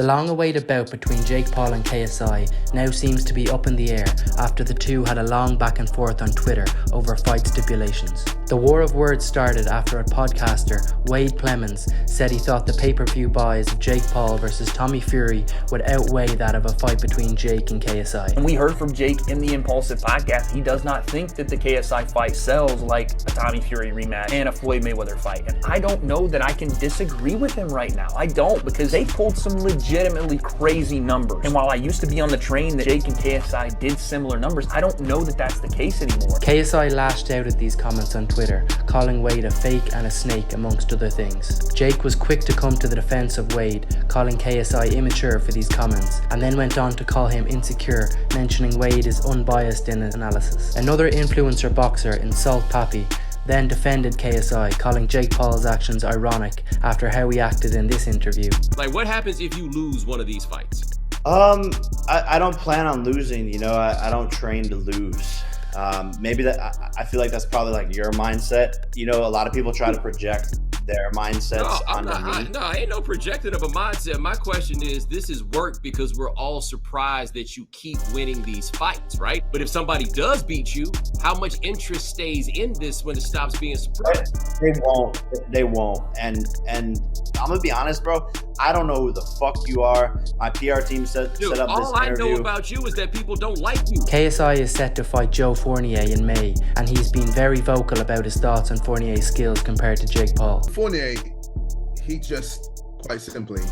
The long-awaited bout between Jake Paul and KSI now seems to be up in the air after the two had a long back and forth on Twitter over fight stipulations. The war of words started after a podcaster, Wade Plemons, said he thought the pay-per-view buys of Jake Paul versus Tommy Fury would outweigh that of a fight between Jake and KSI. And we heard from Jake in the Impulsive podcast, he does not think that the KSI fight sells like a Tommy Fury rematch and a Floyd Mayweather fight. And I don't know that I can disagree with him right now. I don't, because they pulled some legitimately crazy numbers. And while I used to be on the train that Jake and KSI did similar numbers, I don't know that that's the case anymore. KSI lashed out at these comments on Twitter, calling Wade a fake and a snake amongst other things. Jake was quick to come to the defense of Wade, calling KSI immature for these comments, and then went on to call him insecure, mentioning Wade is unbiased in his analysis. Another influencer boxer, Insult Pappy, then defended KSI, calling Jake Paul's actions ironic after how he acted in this interview. Like, what happens if you lose one of these fights? I don't plan on losing, I don't train to lose. Maybe that, I feel like that's probably like your mindset. A lot of people try to project their mindsets onto me. No, ain't no projecting of a mindset. My question is, this is work because we're all surprised that you keep winning these fights, right? But if somebody does beat you, how much interest stays in this when it stops being surprised? They won't. And I'm gonna be honest, bro. I don't know who the fuck you are. My PR team set up this interview. All I know about you is that people don't like you. KSI is set to fight Joe Fournier in May, and he's been very vocal about his thoughts on Fournier's skills compared to Jake Paul. Fournier, he just quite simply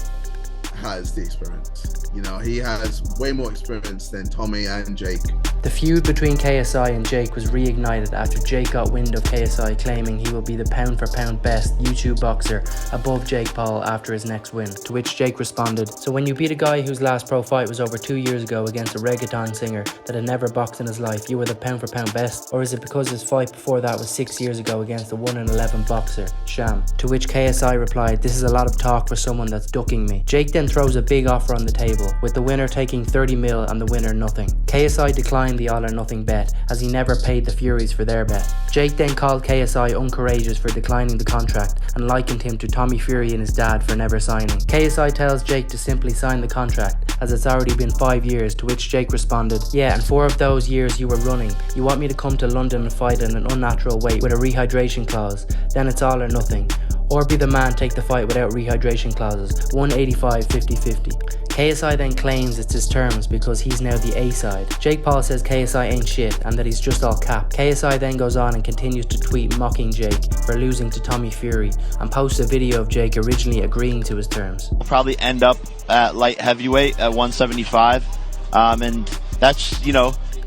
has the experience. He has way more experience than Tommy and Jake. The feud between KSI and Jake was reignited after Jake got wind of KSI claiming he will be the pound-for-pound best YouTube boxer above Jake Paul after his next win, to which Jake responded, "So when you beat a guy whose last pro fight was over 2 years ago against a reggaeton singer that had never boxed in his life, you were the pound-for-pound best? Or is it because his fight before that was 6 years ago against a 1-11 boxer, Sham?" To which KSI replied, "This is a lot of talk for someone that's ducking me." Jake then throws a big offer on the table, with the winner taking 30 mil and the winner nothing. KSI declined the all or nothing bet, as he never paid the Furies for their bet. Jake then called KSI uncourageous for declining the contract and likened him to Tommy Fury and his dad for never signing. KSI tells Jake to simply sign the contract, as it's already been 5 years, to which Jake responded, "Yeah, and 4 of those years you were running. You want me to come to London and fight at an unnatural weight with a rehydration clause, then it's all or nothing. Or be the man, take the fight without rehydration clauses, 185 50-50. KSI then claims it's his terms because he's now the A side. Jake Paul says KSI ain't shit and that he's just all cap. KSI then goes on and continues to tweet mocking Jake for losing to Tommy Fury and posts a video of Jake originally agreeing to his terms. We'll probably end up at light heavyweight at 175, and that's,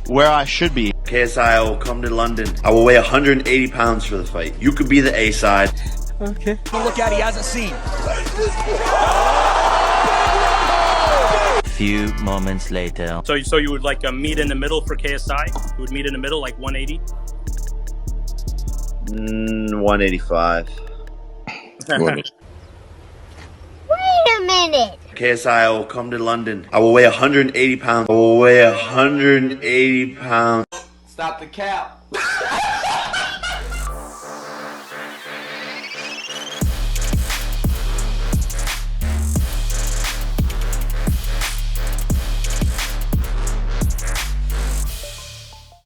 where I should be. KSI, I will come to London. I will weigh 180 pounds for the fight. You could be the A side. Okay. Look out, he hasn't seen. Few moments later. So you would like a meet in the middle for KSI? You would meet in the middle, like 180? 185. Wait a minute. KSI, I will come to London. I will weigh 180 pounds. I will weigh 180 pounds. Stop the cap.